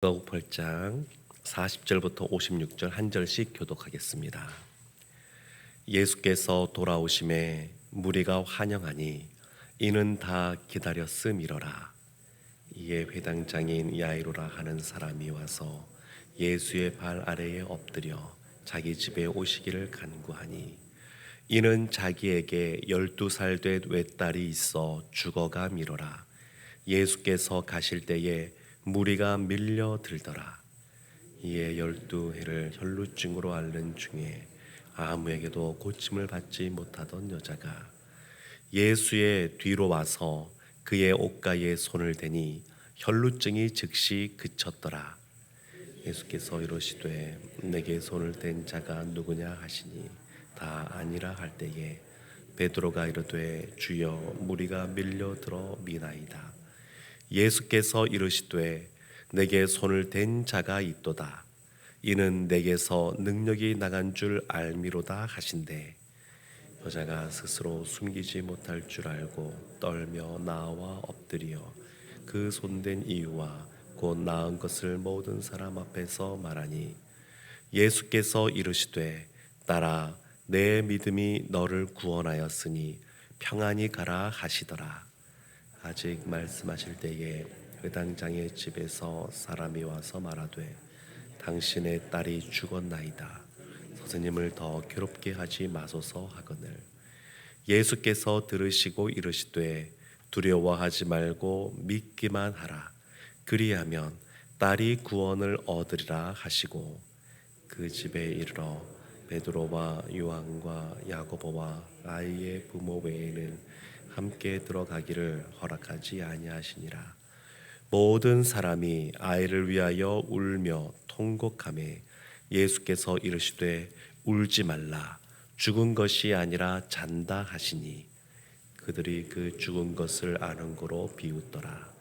마가복 8장 40절부터 56절 한 절씩 교독하겠습니다. 예수께서 돌아오심에 무리가 환영하니 이는 다 기다렸음이러라. 이에 회당장인 야이로라 하는 사람이 와서 예수의 발 아래에 엎드려 자기 집에 오시기를 간구하니 이는 자기에게 12살 된 외딸이 있어 죽어가미러라. 예수께서 가실 때에 무리가 밀려들더라. 이에 12해를 혈루증으로 앓는 중에 아무에게도 고침을 받지 못하던 여자가 예수의 뒤로 와서 그의 옷가에 손을 대니 혈루증이 즉시 그쳤더라. 예수께서 이르시되 내게 손을 댄 자가 누구냐 하시니 다 아니라 할 때에 베드로가 이르되 주여 무리가 밀려들어 미나이다. 예수께서 이르시되 내게 손을 댄 자가 있도다. 이는 내게서 능력이 나간 줄 알미로다 하신대. 여자가 스스로 숨기지 못할 줄 알고 떨며 나와 엎드려 그 손댄 이유와 곧 나은 것을 모든 사람 앞에서 말하니 예수께서 이르시되 딸아 내 믿음이 너를 구원하였으니 평안히 가라 하시더라. 아직 말씀하실 때에 회당장의 집에서 사람이 와서 말하되 당신의 딸이 죽었나이다. 선생님을 더 괴롭게 하지 마소서 하거늘 예수께서 들으시고 이르시되 두려워하지 말고 믿기만 하라. 그리하면 딸이 구원을 얻으리라 하시고 그 집에 이르러 베드로와 요한과 야고보와 아이의 부모 외에는 함께 들어가기를 허락하지 아니하시니라. 모든 사람이 아이를 위하여 울며 통곡하매 예수께서 이르시되 울지 말라. 죽은 것이 아니라 잔다 하시니 그들이 그 죽은 것을 아는 고로 비웃더라.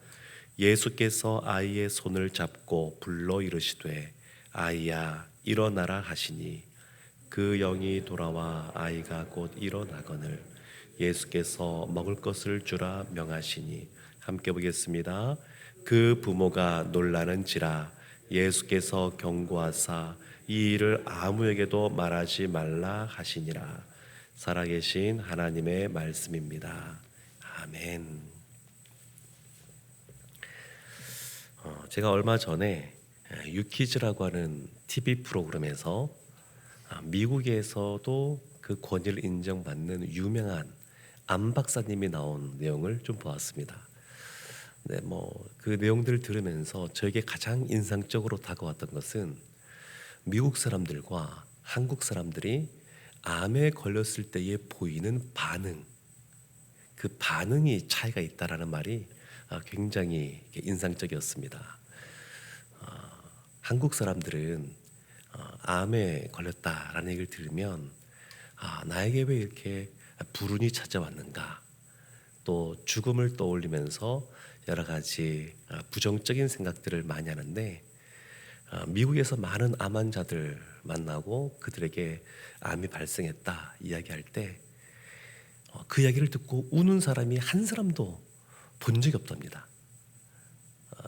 예수께서 아이의 손을 잡고 불러 이르시되 아이야 일어나라 하시니 그 영이 돌아와 아이가 곧 일어나거늘 예수께서 먹을 것을 주라 명하시니 함께 보겠습니다. 그 부모가 놀라는지라. 예수께서 경고하사 이 일을 아무에게도 말하지 말라 하시니라. 살아계신 하나님의 말씀입니다. 아멘. 제가 얼마 전에 유키즈라고 하는 TV 프로그램에서 미국에서도 그 권위를 인정받는 유명한 안 박사님이 나온 내용을 좀 보았습니다. 네, 그 내용들을 들으면서 저에게 가장 인상적으로 다가왔던 것은 미국 사람들과 한국 사람들이 암에 걸렸을 때에 보이는 반응, 그 반응이 차이가 있다라는 말이 굉장히 인상적이었습니다. 한국 사람들은 암에 걸렸다라는 얘기를 들으면 나에게 왜 이렇게 불운이 찾아왔는가, 또 죽음을 떠올리면서 여러 가지 부정적인 생각들을 많이 하는데 미국에서 많은 암 환자들 만나고 그들에게 암이 발생했다 이야기할 때 그 이야기를 듣고 우는 사람이 한 사람도 본 적이 없답니다.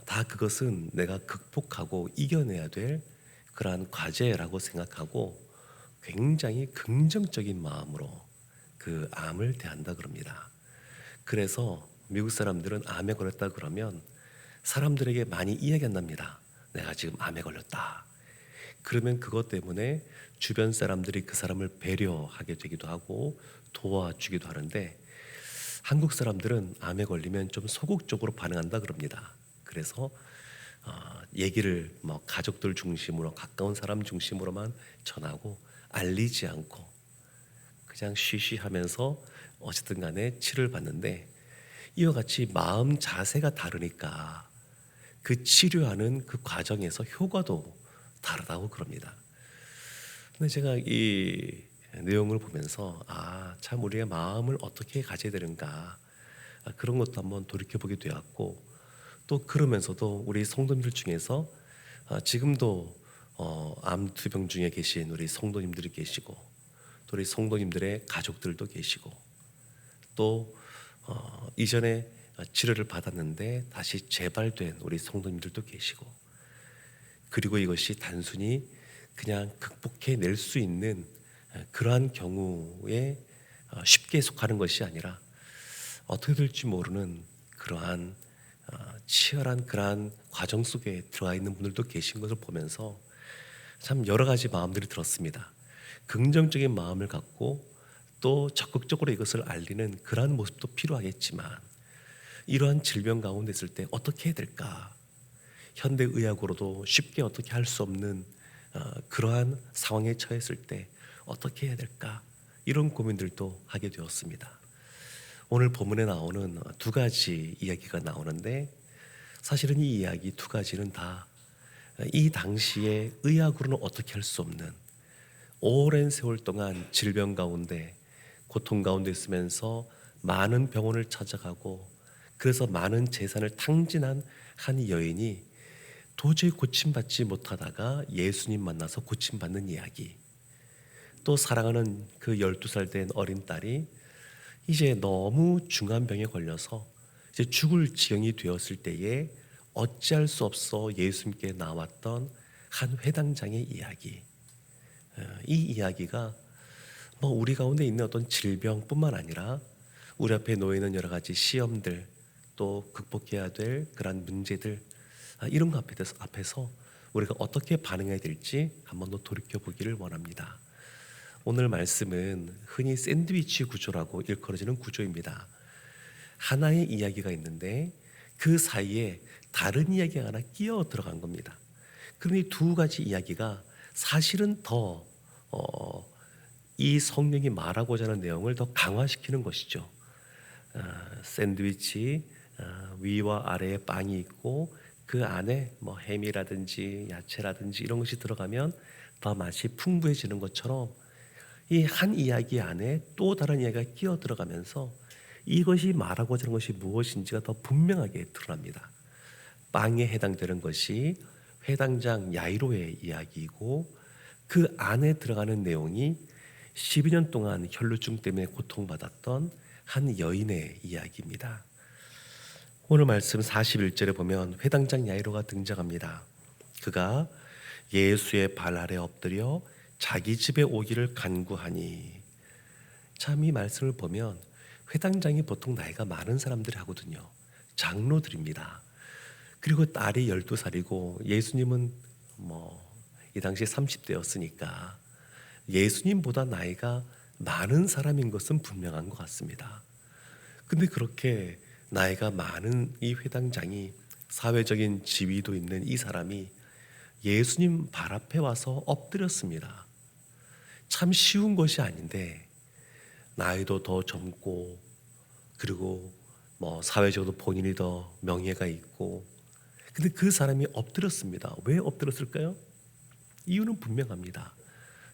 다 그것은 내가 극복하고 이겨내야 될 그러한 과제라고 생각하고 굉장히 긍정적인 마음으로 그 암을 대한다 그럽니다. 그래서 미국 사람들은 암에 걸렸다 그러면 사람들에게 많이 이야기한답니다. 내가 지금 암에 걸렸다. 그러면 그것 때문에 주변 사람들이 그 사람을 배려하게 되기도 하고 도와주기도 하는데 한국 사람들은 암에 걸리면 좀 소극적으로 반응한다 그럽니다. 그래서 얘기를 가족들 중심으로 가까운 사람 중심으로만 전하고 알리지 않고 그냥 쉬쉬하면서 어쨌든 간에 치료를 받는데 이와 같이 마음 자세가 다르니까 그 치료하는 그 과정에서 효과도 다르다고 그럽니다. 근데 제가 이 내용을 보면서 참 우리의 마음을 어떻게 가져야 되는가 그런 것도 한번 돌이켜보게 되었고 또 그러면서도 우리 성도님들 중에서 지금도 암투병 중에 계신 우리 성도님들이 계시고 또 우리 성도님들의 가족들도 계시고 또 이전에 치료를 받았는데 다시 재발된 우리 성도님들도 계시고 그리고 이것이 단순히 그냥 극복해 낼 수 있는 그러한 경우에 쉽게 속하는 것이 아니라 어떻게 될지 모르는 그러한 치열한 그러한 과정 속에 들어가 있는 분들도 계신 것을 보면서 참 여러 가지 마음들이 들었습니다. 긍정적인 마음을 갖고 또 적극적으로 이것을 알리는 그러한 모습도 필요하겠지만, 이러한 질병 가운데 있을 때 어떻게 해야 될까? 현대의학으로도 쉽게 어떻게 할 수 없는 그러한 상황에 처했을 때 어떻게 해야 될까? 이런 고민들도 하게 되었습니다. 오늘 본문에 나오는 두 가지 이야기가 나오는데, 사실은 이 이야기 두 가지는 다 이 당시에 의학으로는 어떻게 할 수 없는, 오랜 세월 동안 질병 가운데 고통 가운데 있으면서 많은 병원을 찾아가고 그래서 많은 재산을 탕진한 한 여인이 도저히 고침받지 못하다가 예수님 만나서 고침받는 이야기, 또 사랑하는 그 12살 된 어린 딸이 이제 너무 중한 병에 걸려서 이제 죽을 지경이 되었을 때에 어찌할 수 없어 예수님께 나왔던 한 회당장의 이야기. 이 이야기가 뭐 우리 가운데 있는 어떤 질병뿐만 아니라 우리 앞에 놓여 있는 여러 가지 시험들, 또 극복해야 될 그런 문제들, 이런 거 앞에서 우리가 어떻게 반응해야 될지 한번 더 돌이켜 보기를 원합니다. 오늘 말씀은 흔히 샌드위치 구조라고 일컬어지는 구조입니다. 하나의 이야기가 있는데 그 사이에 다른 이야기가 하나 끼어 들어간 겁니다. 그런데 이 두 가지 이야기가 사실은 더 이 성령이 말하고자 하는 내용을 더 강화시키는 것이죠. 샌드위치 위와 아래에 빵이 있고 그 안에 뭐 햄이라든지 야채라든지 이런 것이 들어가면 더 맛이 풍부해지는 것처럼, 이 한 이야기 안에 또 다른 이야기가 끼어 들어가면서 이것이 말하고자 하는 것이 무엇인지가 더 분명하게 드러납니다. 빵에 해당되는 것이 회당장 야이로의 이야기이고, 그 안에 들어가는 내용이 12년 동안 혈루증 때문에 고통받았던 한 여인의 이야기입니다. 오늘 말씀 41절에 보면 회당장 야이로가 등장합니다. 그가 예수의 발 아래 엎드려 자기 집에 오기를 간구하니. 참 이 말씀을 보면 회당장이 보통 나이가 많은 사람들이 하거든요. 장로들입니다. 그리고 딸이 12살이고 예수님은 이 당시에 30대였으니까 예수님보다 나이가 많은 사람인 것은 분명한 것 같습니다. 근데 그렇게 나이가 많은 이 회당장이, 사회적인 지위도 있는 이 사람이 예수님 발 앞에 와서 엎드렸습니다. 참 쉬운 것이 아닌데, 나이도 더 젊고 그리고 사회적으로 본인이 더 명예가 있고, 근데 그 사람이 엎드렸습니다. 왜 엎드렸을까요? 이유는 분명합니다.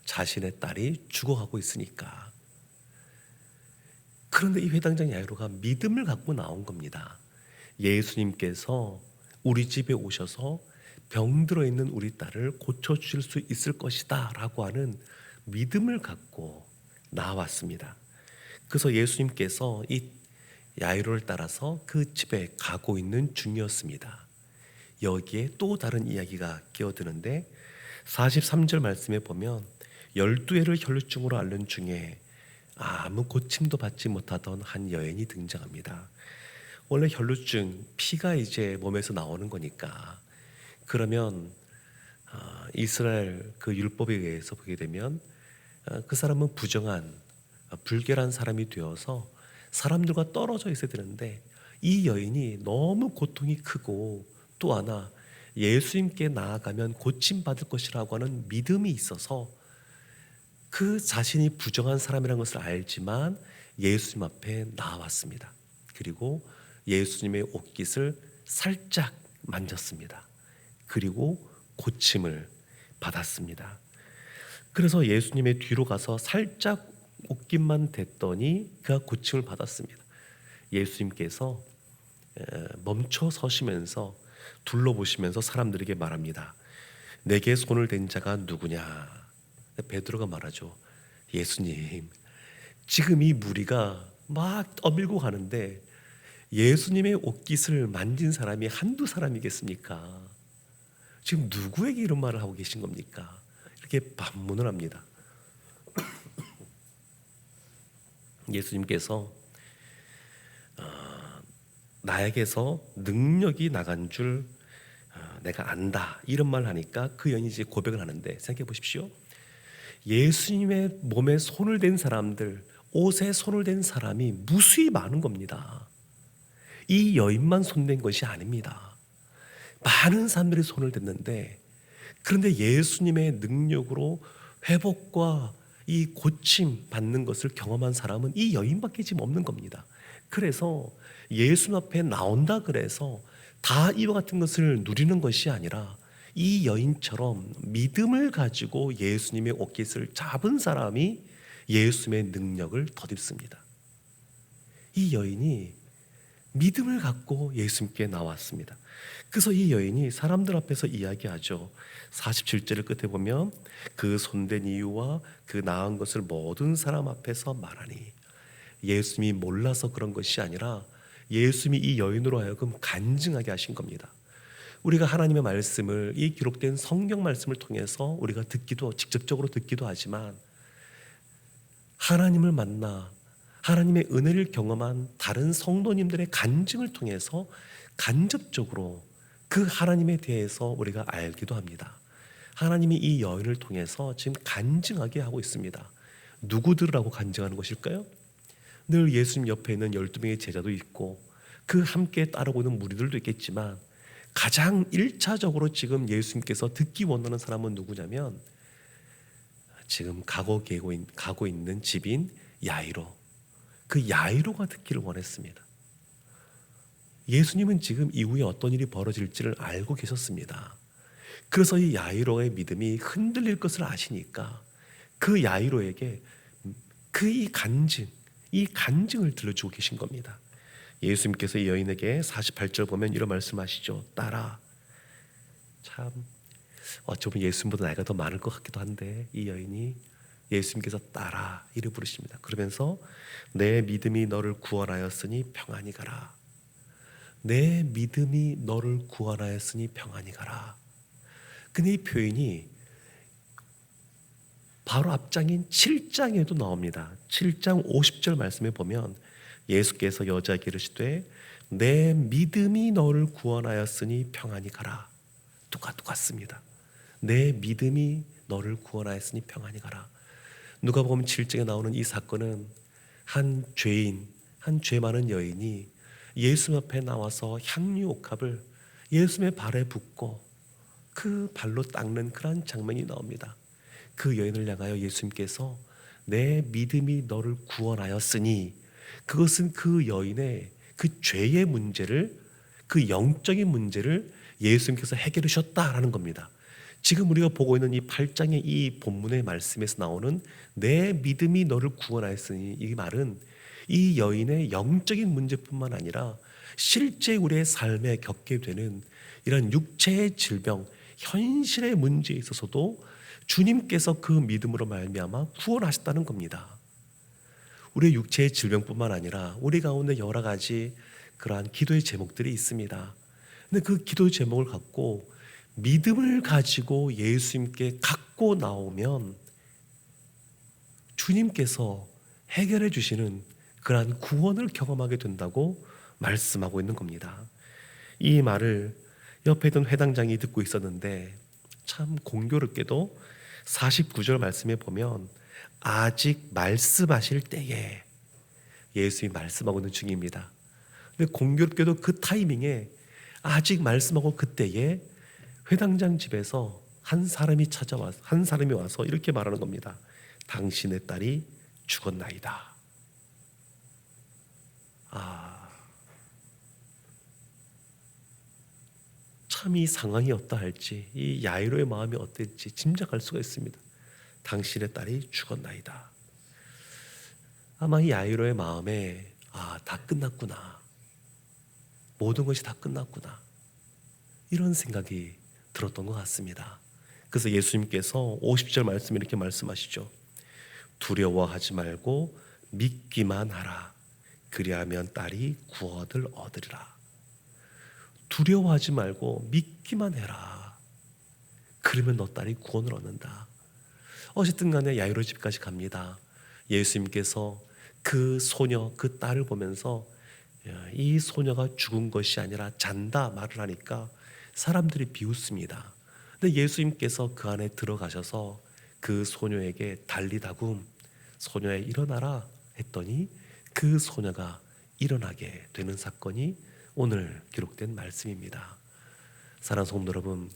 자신의 딸이 죽어가고 있으니까. 그런데 이 회당장 야이로가 믿음을 갖고 나온 겁니다. 예수님께서 우리 집에 오셔서 병들어 있는 우리 딸을 고쳐주실 수 있을 것이다 라고 하는 믿음을 갖고 나왔습니다. 그래서 예수님께서 이 야이로를 따라서 그 집에 가고 있는 중이었습니다. 여기에 또 다른 이야기가 끼어드는데, 43절 말씀에 보면 12회를 혈루증으로 앓는 중에 아무 고침도 받지 못하던 한 여인이 등장합니다. 원래 혈루증, 피가 이제 몸에서 나오는 거니까, 그러면 이스라엘 그 율법에 의해서 보게 되면 그 사람은 부정한 불결한 사람이 되어서 사람들과 떨어져 있어야 되는데, 이 여인이 너무 고통이 크고 또 하나 예수님께 나아가면 고침받을 것이라고 하는 믿음이 있어서 그 자신이 부정한 사람이라는 것을 알지만 예수님 앞에 나왔습니다. 그리고 예수님의 옷깃을 살짝 만졌습니다. 그리고 고침을 받았습니다. 그래서 예수님의 뒤로 가서 살짝 옷깃만 댔더니 그가 고침을 받았습니다. 예수님께서 멈춰 서시면서 둘러보시면서 사람들에게 말합니다. 내게 손을 댄 자가 누구냐? 베드로가 말하죠. 예수님, 지금 이 무리가 막 떠밀고 가는데 예수님의 옷깃을 만진 사람이 한두 사람이겠습니까? 지금 누구에게 이런 말을 하고 계신 겁니까? 이렇게 반문을 합니다. 예수님께서 나에게서 능력이 나간 줄 내가 안다, 이런 말을 하니까 그 여인이 이제 고백을 하는데, 생각해 보십시오. 예수님의 몸에 손을 댄 사람들, 옷에 손을 댄 사람이 무수히 많은 겁니다. 이 여인만 손댄 것이 아닙니다. 많은 사람들이 손을 댔는데, 그런데 예수님의 능력으로 회복과 이 고침 받는 것을 경험한 사람은 이 여인밖에 지금 없는 겁니다. 그래서 예수님 앞에 나온다 그래서 다 이와 같은 것을 누리는 것이 아니라, 이 여인처럼 믿음을 가지고 예수님의 옷깃을 잡은 사람이 예수님의 능력을 덧입습니다. 이 여인이 믿음을 갖고 예수님께 나왔습니다. 그래서 이 여인이 사람들 앞에서 이야기하죠. 47절을 끝에 보면 그 손댄 이유와 그 나은 것을 모든 사람 앞에서 말하니, 예수님이 몰라서 그런 것이 아니라 예수님이 이 여인으로 하여금 간증하게 하신 겁니다. 우리가 하나님의 말씀을, 이 기록된 성경 말씀을 통해서 우리가 듣기도, 직접적으로 듣기도 하지만, 하나님을 만나 하나님의 은혜를 경험한 다른 성도님들의 간증을 통해서 간접적으로 그 하나님에 대해서 우리가 알기도 합니다. 하나님이 이 여인을 통해서 지금 간증하게 하고 있습니다. 누구들이라고 간증하는 것일까요? 늘 예수님 옆에 있는 12명의 제자도 있고 그 함께 따르고는 무리들도 있겠지만, 가장 1차적으로 지금 예수님께서 듣기 원하는 사람은 누구냐면, 지금 가고 있는 집인 야이로, 그 야이로가 듣기를 원했습니다. 예수님은 지금 이후에 어떤 일이 벌어질지를 알고 계셨습니다. 그래서 이 야이로의 믿음이 흔들릴 것을 아시니까 그 야이로에게 이 간증을 들려주고 계신 겁니다. 예수님께서 이 여인에게 48절 보면 이런 말씀하시죠. 따라. 참 어쩌면 예수님보다 나이가 더 많을 것 같기도 한데, 이 여인이 예수님께서 따라 이를 부르십니다. 그러면서 내 믿음이 너를 구원하였으니 평안히 가라. 내 믿음이 너를 구원하였으니 평안히 가라. 근데 이 표현이 바로 앞장인 7장에도 나옵니다. 7장 50절 말씀에 보면 예수께서 여자에게 이르시되 내 믿음이 너를 구원하였으니 평안히 가라. 똑같습니다. 내 믿음이 너를 구원하였으니 평안히 가라. 누가복음 7장에 나오는 이 사건은 한 죄 많은 여인이 예수님 앞에 나와서 향유 옥합을 예수님의 발에 붓고 그 발로 닦는 그런 장면이 나옵니다. 그 여인을 향하여 예수님께서 내 믿음이 너를 구원하였으니, 그것은 그 여인의 그 죄의 문제를, 그 영적인 문제를 예수님께서 해결해 주셨다라는 겁니다. 지금 우리가 보고 있는 이 8장의 이 본문의 말씀에서 나오는 내 믿음이 너를 구원하였으니, 이 말은 이 여인의 영적인 문제뿐만 아니라 실제 우리의 삶에 겪게 되는 이런 육체의 질병, 현실의 문제에 있어서도 주님께서 그 믿음으로 말미암아 구원하셨다는 겁니다. 우리의 육체의 질병뿐만 아니라 우리 가운데 여러 가지 그러한 기도의 제목들이 있습니다. 근데 그 기도의 제목을 갖고 믿음을 가지고 예수님께 갖고 나오면 주님께서 해결해 주시는 그러한 구원을 경험하게 된다고 말씀하고 있는 겁니다. 이 말을 옆에 있던 회당장이 듣고 있었는데, 참 공교롭게도 49절 말씀에 보면 아직 말씀하실 때에, 예수님이 말씀하고 있는 중입니다. 근데 공교롭게도 그 타이밍에 아직 말씀하고 그때에 회당장 집에서 한 사람이 와서 이렇게 말하는 겁니다. 당신의 딸이 죽었나이다. 참 이 상황이 어떠할지, 이 야이로의 마음이 어땠지 짐작할 수가 있습니다. 당신의 딸이 죽었나이다. 아마 이 야이로의 마음에 다 끝났구나, 모든 것이 다 끝났구나, 이런 생각이 들었던 것 같습니다. 그래서 예수님께서 50절 말씀에 이렇게 말씀하시죠. 두려워하지 말고 믿기만 하라. 그리하면 딸이 구원을 얻으리라. 두려워하지 말고 믿기만 해라. 그러면 너 딸이 구원을 얻는다. 어쨌든 간에 야이로 집까지 갑니다. 예수님께서 그 소녀, 그 딸을 보면서 이 소녀가 죽은 것이 아니라 잔다 말을 하니까 사람들이 비웃습니다. 근데 예수님께서 그 안에 들어가셔서 그 소녀에게 달리다굼, 소녀야 일어나라 했더니 그 소녀가 일어나게 되는 사건이 오늘 기록된 말씀입니다. 사랑하는 성도 여러분,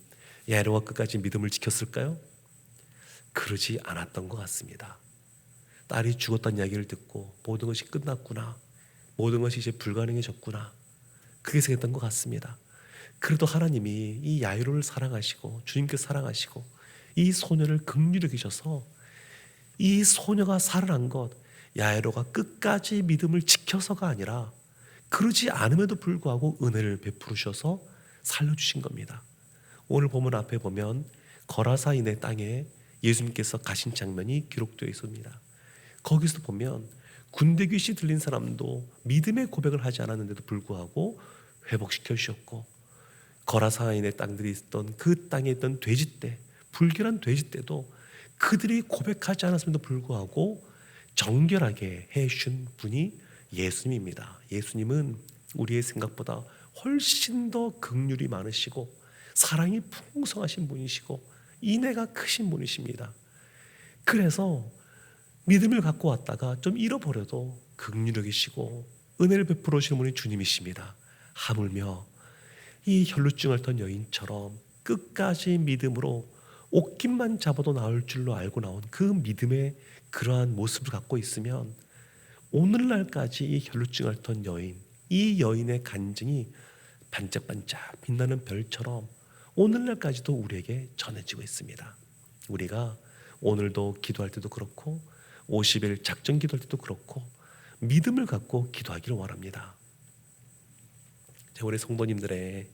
야이로가 끝까지 믿음을 지켰을까요? 그러지 않았던 것 같습니다. 딸이 죽었다는 이야기를 듣고 모든 것이 끝났구나, 모든 것이 이제 불가능해졌구나, 그게 생각했던 것 같습니다. 그래도 하나님이 이 야이로를 사랑하시고 주님께서 사랑하시고 이 소녀를 긍휼히 여기셔서 이 소녀가 살아난 것, 야이로가 끝까지 믿음을 지켜서가 아니라 그러지 않음에도 불구하고 은혜를 베푸셔서 살려주신 겁니다. 오늘 본문 앞에 보면 거라사인의 땅에 예수님께서 가신 장면이 기록되어 있습니다. 거기서 보면 군대 귀신 들린 사람도 믿음의 고백을 하지 않았는데도 불구하고 회복시켜 주셨고, 거라사인의 땅들이 있던 그 땅에 있던 돼지떼, 불결한 돼지떼도 그들이 고백하지 않았음에도 불구하고 정결하게 해주신 분이 예수님입니다. 예수님은 우리의 생각보다 훨씬 더 긍휼이 많으시고 사랑이 풍성하신 분이시고 인애가 크신 분이십니다. 그래서 믿음을 갖고 왔다가 좀 잃어버려도 긍휼히 여기시고 은혜를 베풀어 주시는 분이 주님이십니다. 하물며 이 혈루증 앓던 여인처럼 끝까지 믿음으로 옷깃만 잡아도 나을 줄로 알고 나온 그 믿음의 그러한 모습을 갖고 있으면 오늘날까지 이 혈루증 앓던 여인, 이 여인의 간증이 반짝반짝 빛나는 별처럼 오늘날까지도 우리에게 전해지고 있습니다. 우리가 오늘도 기도할 때도 그렇고 50일 작전 기도할 때도 그렇고 믿음을 갖고 기도하기를 원합니다. 우리 성도님들의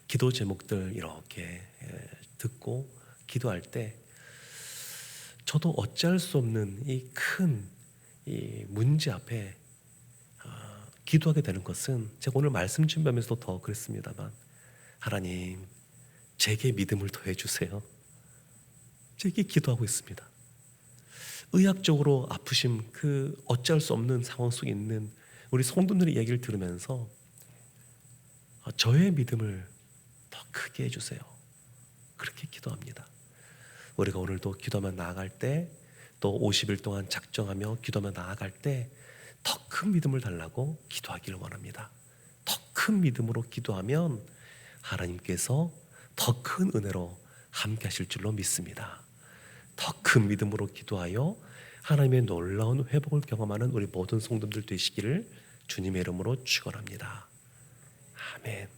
기도 제목들 이렇게 듣고 기도할 때 저도 어찌할 수 없는 이 큰 이 문제 앞에 기도하게 되는 것은, 제가 오늘 말씀 준비하면서도 더 그랬습니다만, 하나님 제게 믿음을 더해 주세요. 제게 기도하고 있습니다. 의학적으로 아프심, 그 어찌할 수 없는 상황 속에 있는 우리 성도들의 얘기를 들으면서 저의 믿음을 더 크게 해주세요. 그렇게 기도합니다. 우리가 오늘도 기도하며 나아갈 때, 또 50일 동안 작정하며 기도하며 나아갈 때 더 큰 믿음을 달라고 기도하기를 원합니다. 더 큰 믿음으로 기도하면 하나님께서 더 큰 은혜로 함께 하실 줄로 믿습니다. 더 큰 믿음으로 기도하여 하나님의 놀라운 회복을 경험하는 우리 모든 성도들 되시기를 주님의 이름으로 축원합니다. 아멘.